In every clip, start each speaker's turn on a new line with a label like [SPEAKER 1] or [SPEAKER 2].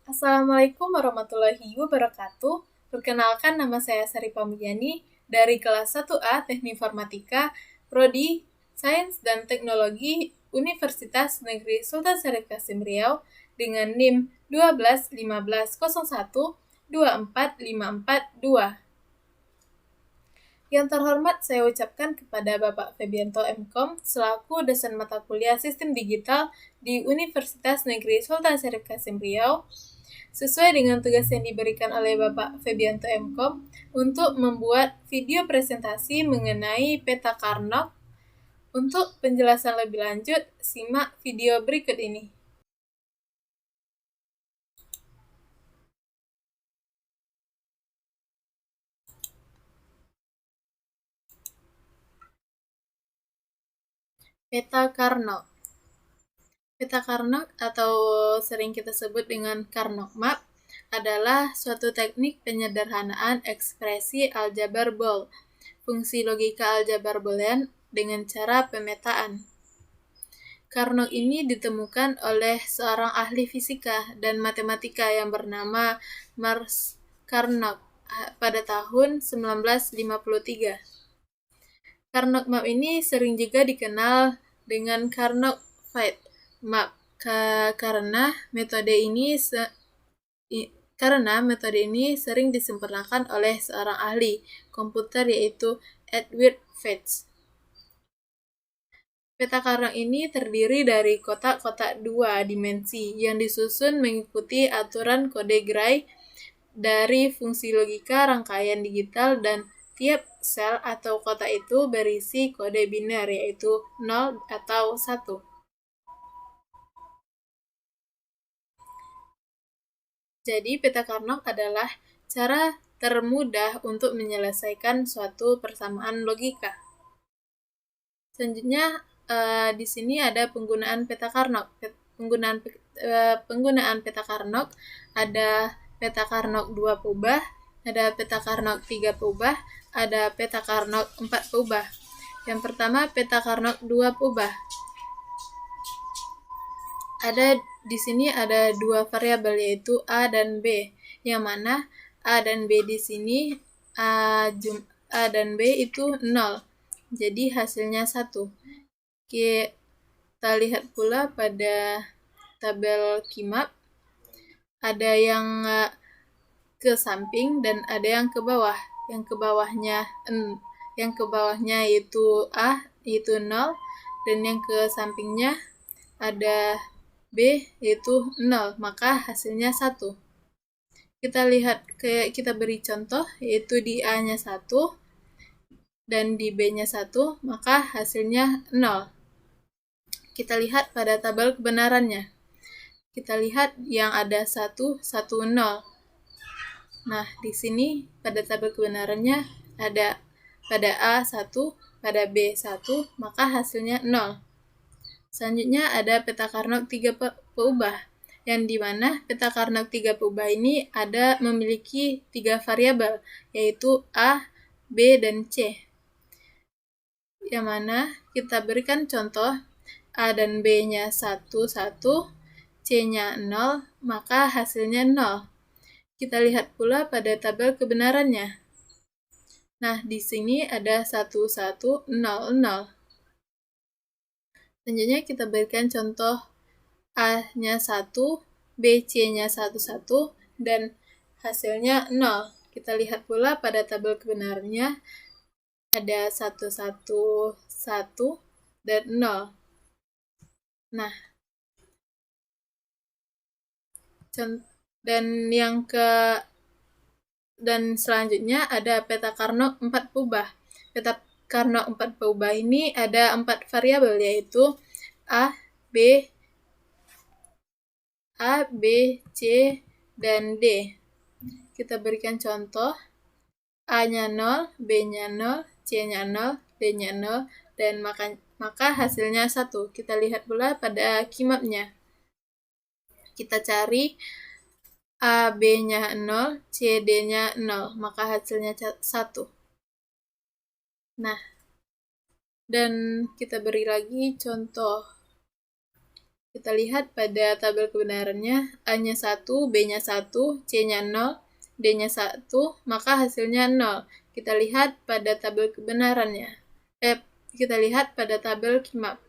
[SPEAKER 1] Assalamualaikum warahmatullahi wabarakatuh. Perkenalkan, nama saya Sari Pamujani dari kelas 1A Teknik Informatika, Prodi Sains dan Teknologi Universitas Negeri Sultan Syarif Kasim Riau dengan NIM 12 1501 24542. Yang terhormat saya ucapkan kepada Bapak Febianto MKom selaku dosen mata kuliah Sistem Digital di Universitas Negeri Sultan Syarif Kasim Riau, sesuai dengan tugas yang diberikan oleh Bapak Febianto MKom untuk membuat video presentasi mengenai peta Carnot. Untuk penjelasan lebih lanjut, simak video berikut ini. Peta Carnot. Peta Carnot atau sering kita sebut dengan Carnot Map adalah suatu teknik penyederhanaan ekspresi aljabar Boole, fungsi logika aljabar Boolean dengan cara pemetaan. Carnot ini ditemukan oleh seorang ahli fisika dan matematika yang bernama Max Carnot pada tahun 1953. Carnot Map ini sering juga dikenal dengan Carnot Fit Map karena metode ini sering disempurnakan oleh seorang ahli komputer yaitu Edward Fitts. Peta Carnot ini terdiri dari kotak-kotak 2 dimensi yang disusun mengikuti aturan kode Gray dari fungsi logika rangkaian digital, dan tiap sel atau kotak itu berisi kode biner yaitu 0 atau 1. Jadi peta Carnot adalah cara termudah untuk menyelesaikan suatu persamaan logika. Selanjutnya di sini ada penggunaan peta Carnot. Penggunaan peta Carnot ada peta Carnot 2 peubah, ada peta Carnot 3 peubah, ada peta Carnot 4 peubah. Yang pertama, peta Carnot 2 peubah. Di sini ada dua variabel yaitu A dan B, yang mana A dan B di sini A dan B itu 0. Jadi hasilnya 1. Kita lihat pula pada tabel Kimap, ada yang ke samping dan ada yang ke bawah. Yang ke bawahnya yaitu A, yaitu 0, dan yang ke sampingnya ada B, yaitu 0, maka hasilnya 1. Kita beri contoh, yaitu di A-nya 1 dan di B-nya 1, maka hasilnya 0. Kita lihat pada tabel kebenarannya. Kita lihat yang ada 1, 1, 0. Nah, di sini pada tabel kebenarannya ada pada A 1, pada B 1, maka hasilnya 0. Selanjutnya ada peta Carnot 3 peubah, yang dimana peta Carnot 3 peubah ini memiliki 3 variabel, yaitu A, B, dan C. Yang mana kita berikan contoh, A dan B-nya 1, 1, C-nya 0, maka hasilnya 0. Kita lihat pula pada tabel kebenarannya. Nah, di sini ada 1, 1, 0, 0. Selanjutnya kita berikan contoh A-nya 1, B, C-nya 1, 1, dan hasilnya 0. Kita lihat pula pada tabel kebenarannya ada 1, 1, 1, dan 0. Nah, dan selanjutnya ada peta Carnot 4 peubah. Peta Carnot 4 peubah ini ada 4 variabel, yaitu A, B, C, dan D. Kita berikan contoh, A-nya 0, B-nya 0, C-nya 0, D-nya 0, dan maka hasilnya 1. Kita lihat pula pada Kimapnya. Kita cari A, B-nya 0, C, D-nya 0, maka hasilnya 1. Nah, dan kita beri lagi contoh. Kita lihat pada tabel kebenarannya, A-nya 1, B-nya 1, C-nya 0, D-nya 1, maka hasilnya 0. Kita lihat pada tabel kebenarannya. Kita lihat pada tabel kimap.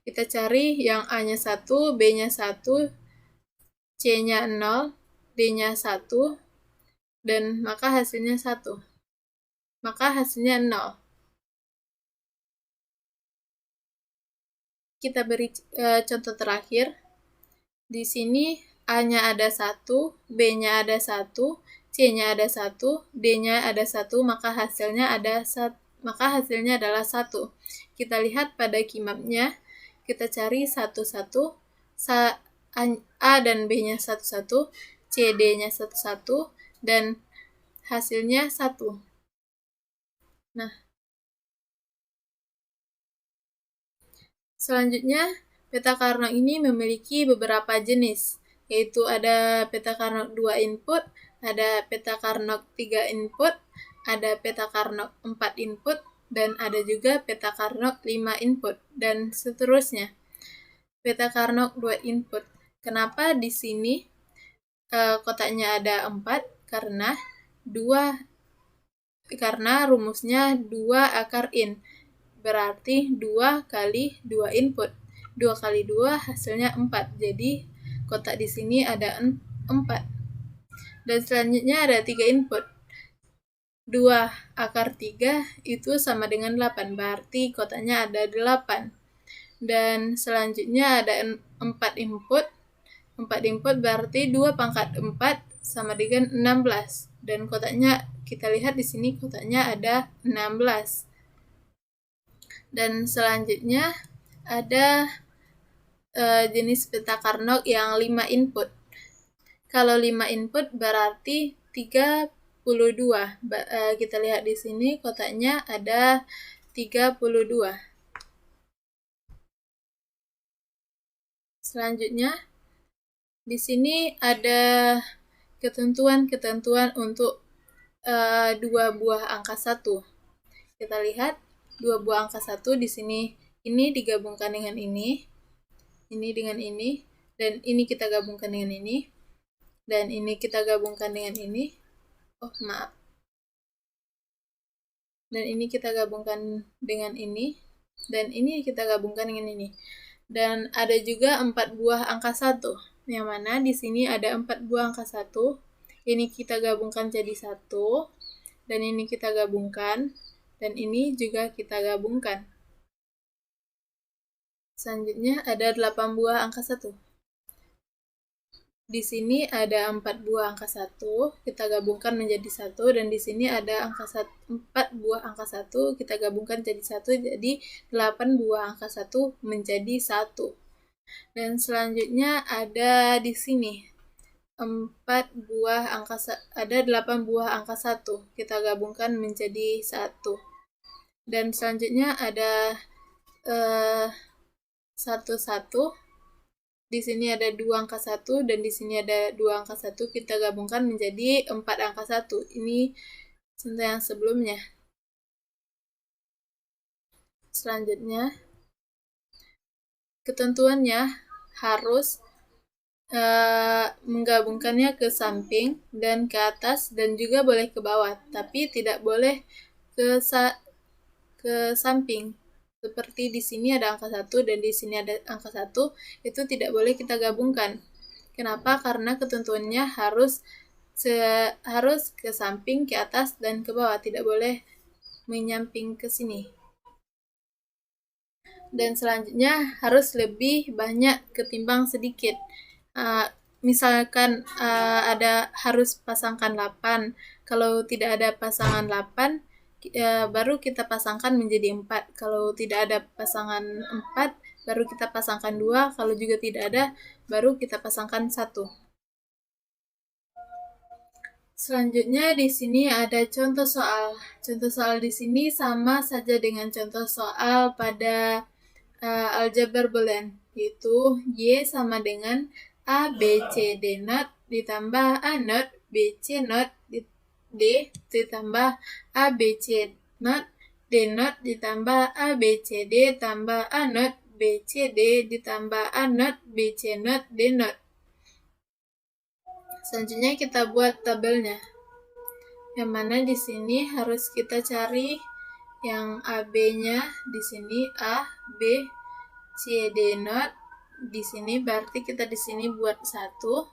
[SPEAKER 1] Kita cari yang A-nya 1, B-nya 1, C-nya 0, D-nya 1, dan maka hasilnya 1. Maka hasilnya 0. Kita beri contoh terakhir. Di sini A-nya ada 1, B-nya ada 1, C-nya ada 1, D-nya ada 1, maka hasilnya adalah 1. Kita lihat pada kimapnya, kita cari satu-satu, A dan B-nya satu-satu, C, D-nya satu-satu, dan hasilnya 1. Nah, selanjutnya, peta Carnot ini memiliki beberapa jenis, yaitu ada peta Carnot 2 input, ada peta Carnot 3 input, ada peta Carnot 4 input, dan ada juga peta Carnot 5 input, dan seterusnya. Peta Carnot 2 input. Kenapa di sini kotaknya ada 4? Karena rumusnya 2 akar in. Berarti 2 kali 2 input. 2 kali 2 hasilnya 4. Jadi kotak di sini ada 4. Dan selanjutnya ada 3 input. 2 akar 3 itu sama dengan 8. Berarti kotaknya ada 8. Dan selanjutnya ada 4 input. 4 input berarti 2 pangkat 4 sama dengan 16. Dan kotaknya, kita lihat di sini kotaknya ada 16. Dan selanjutnya ada jenis peta Carnot yang 5 input. Kalau 5 input berarti 32. Kita lihat di sini kotaknya ada 32. Selanjutnya, di sini ada ketentuan-ketentuan untuk 2 buah angka 1. Kita lihat 2 buah angka 1 di sini, ini digabungkan dengan ini dengan ini, dan ini kita gabungkan dengan ini, dan ini kita gabungkan dengan ini. Dan ini kita gabungkan dengan ini, dan ini kita gabungkan dengan ini. Dan ada juga 4 buah angka 1, yang mana di sini ada 4 buah angka 1. Ini kita gabungkan jadi 1, dan ini kita gabungkan, dan ini juga kita gabungkan. Selanjutnya ada 8 buah angka 1. Di sini ada 4 buah angka 1, kita gabungkan menjadi 1, dan di sini ada 4 buah angka 1, kita gabungkan jadi 1, jadi 8 buah angka 1 menjadi 1. Dan selanjutnya ada di sini 8 buah angka 1, kita gabungkan menjadi 1. Dan selanjutnya ada 1, di sini ada 2 angka 1, dan di sini ada 2 angka 1, kita gabungkan menjadi 4 angka 1. Ini contoh yang sebelumnya. Selanjutnya, ketentuannya harus menggabungkannya ke samping dan ke atas, dan juga boleh ke bawah, tapi tidak boleh ke samping. Seperti di sini ada angka 1 dan di sini ada angka 1, itu tidak boleh kita gabungkan. Kenapa? Karena ketentuannya harus ke samping, ke atas, dan ke bawah, tidak boleh menyamping ke sini. Dan selanjutnya harus lebih banyak ketimbang sedikit. Misalkan harus pasangkan 8. Kalau tidak ada pasangan 8, baru kita pasangkan menjadi 4. Kalau tidak ada pasangan 4, baru kita pasangkan 2. Kalau juga tidak ada, baru kita pasangkan 1. Selanjutnya di sini ada contoh soal. Contoh soal di sini sama saja dengan contoh soal pada aljabar boolean, yaitu Y sama dengan A, B, C, D not ditambah A not, B, C not, D ditambah A, B, C not, D not ditambah A, B, C, D tambah A not, BCD ditambah A not BC not D not. Selanjutnya kita buat tabelnya. Yang mana di sini harus kita cari yang AB-nya di sini A, B, C, D not. Di sini berarti kita di sini buat 1.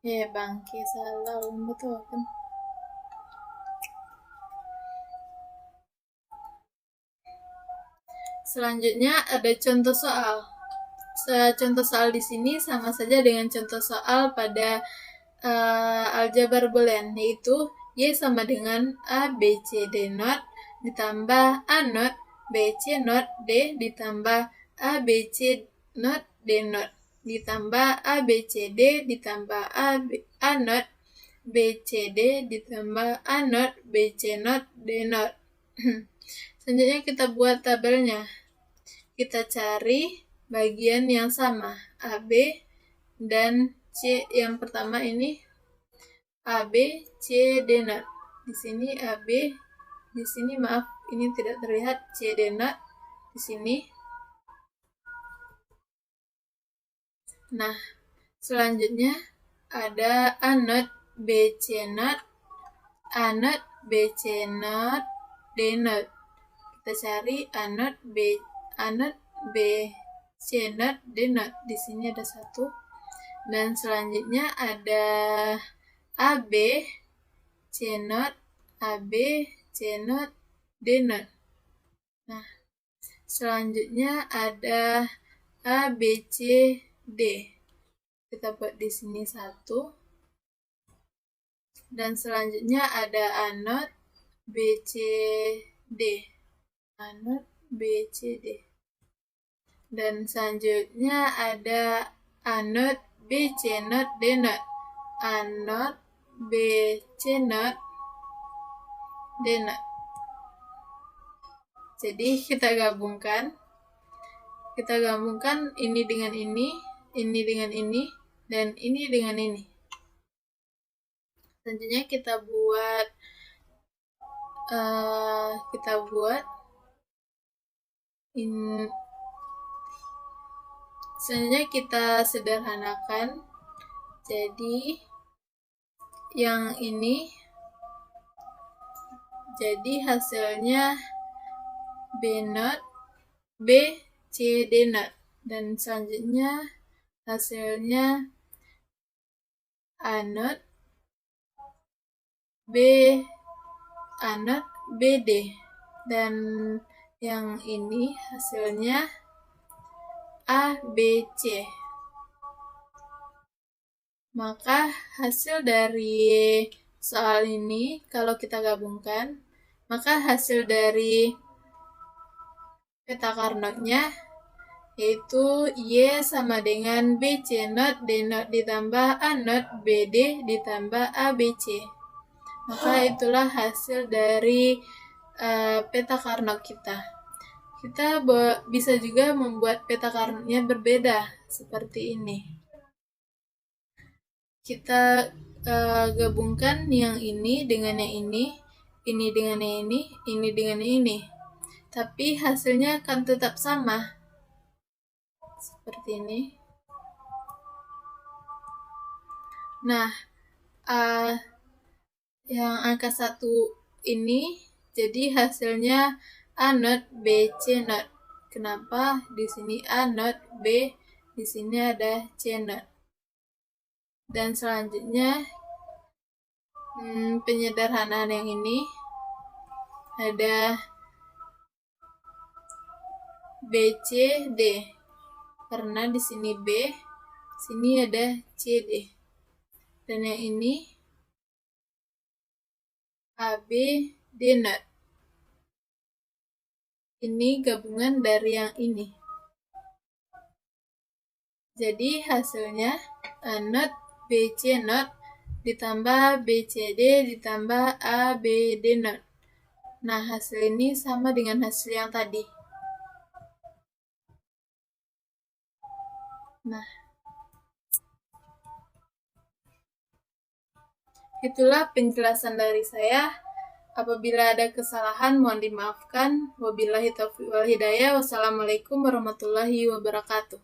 [SPEAKER 1] Bangke salah betul kan. Selanjutnya ada contoh soal. Contoh soal di sini sama saja dengan contoh soal pada aljabar boolean, yaitu Y sama dengan A, B, C, D not ditambah A not, B, C not, D ditambah A, B, C not, D not ditambah A, B, C, D ditambah A not, B, C, D ditambah A not, B, C not, D not. Selanjutnya kita buat tabelnya. Kita cari bagian yang sama, AB dan C. Yang pertama ini AB, C, D not. Di sini AB, di sini maaf, ini tidak terlihat C, D not di sini. Nah, selanjutnya ada A not, B, C not, A not, B, C not, D not. Kita cari A not, B, C not, D not. Di sini ada 1. Dan selanjutnya ada AB, C not, AB, C not, D not. Nah, selanjutnya ada A, B, C, D. Kita buat di sini 1. Dan selanjutnya ada A not, B, C, D. A not, B, C, D. Dan selanjutnya ada A not, B, C not, D not. A not, B, C not, D not. Jadi kita gabungkan ini dengan ini dengan ini, dan ini dengan ini. Selanjutnya kita buat selanjutnya kita sederhanakan. Jadi yang ini jadi hasilnya B not, B, C, D not. Dan selanjutnya hasilnya A not, B, A not, B, D. Dan yang ini hasilnya A, B, C. Maka hasil dari soal ini kalau kita gabungkan, maka hasil dari peta Carnot-nya yaitu Y sama dengan B, C not, D not ditambah A not, B, D ditambah A, B, C. Maka itulah hasil dari peta Carnot kita. Kita bisa juga membuat peta Carnot-nya berbeda seperti ini. Kita gabungkan yang ini dengan yang ini dengan yang ini dengan yang ini. Tapi hasilnya akan tetap sama. Seperti ini. Nah, yang angka 1 ini jadi hasilnya A not, B, C not. Kenapa? Di sini A not, B, di sini ada C not. Dan selanjutnya penyederhanaan yang ini ada B, C, D. Karena di sini B, sini ada C, D. Dan yang ini A, B, D not. Ini gabungan dari yang ini. Jadi hasilnya A not, B, C not ditambah B, C, D ditambah A, B, D not. Nah, hasil ini sama dengan hasil yang tadi. Nah, itulah penjelasan dari saya. Apabila ada kesalahan mohon dimaafkan. Wabillahi taufiq wal hidayah. Wassalamualaikum warahmatullahi wabarakatuh.